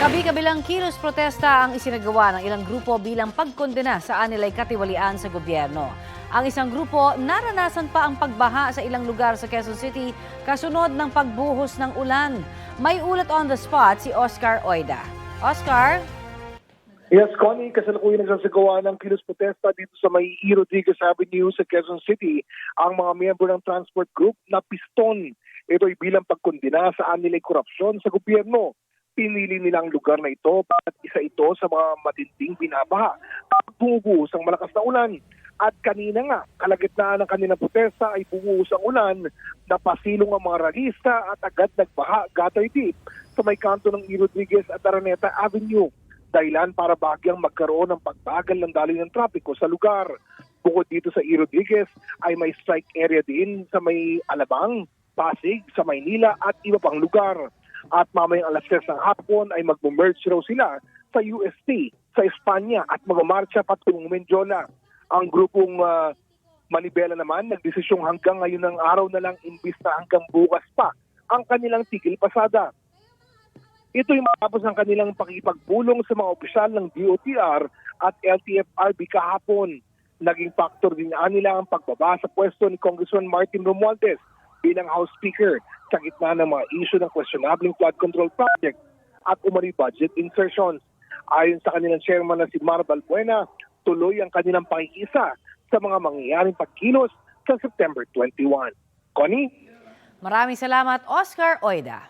Kabi-kabilang kilos protesta ang isinagawa ng ilang grupo bilang pagkondena sa anilay katiwalian sa gobyerno. Ang isang grupo naranasan pa ang pagbaha sa ilang lugar sa Quezon City kasunod ng pagbuhos ng ulan. May ulat on the spot si Oscar Oida. Oscar? Yes, Connie, kasalukuyan nagsasagawa ng kilos protesta dito sa may E. Rodriguez Avenue sa Quezon City ang mga miyembro ng transport group na Piston. Ito ay bilang pagkondena sa anilay korupsyon sa gobyerno. Pinili nilang lugar na ito at isa ito sa mga matinding binabaha at bumubuhos ang malakas na ulan. At kanina nga, kalagitnaan ng kanilang protesta ay bumuhos ang ulan, napasilong ang mga ralista at agad nagbaha gutter deep sa may kanto ng E. Rodriguez at Araneta Avenue. Dahilan para bagyang magkaroon ng pagbagal ng daloy ng trapiko sa lugar. Bukod dito sa E. Rodriguez ay may strike area din sa may Alabang, Pasig, sa Maynila at iba pang lugar. At mamayang alas 3 ng hapon ay mag-merge raw sila sa UST, sa Espanya at mag-marcha patungong Mendiola. Ang grupong Manibela naman nagdesisyong hanggang ngayon ng araw na lang imbis na hanggang bukas pa ang kanilang tigil pasada. Ito'y matapos ang kanilang pakipagbulong sa mga opisyal ng DOTR at LTFRB kahapon. Naging factor din nila ang pagbaba sa pwesto ni Congressman Martin Romualdez bilang House Speaker sa gitna ng mga issue ng questionable flood control project at umano'y budget insertions. Ayon sa kanilang chairman na si Mar Balbuena, tuloy ang kanilang pakikisa sa mga mangyayaring pagkilos sa September 21. Connie? Maraming salamat, Oscar Oida.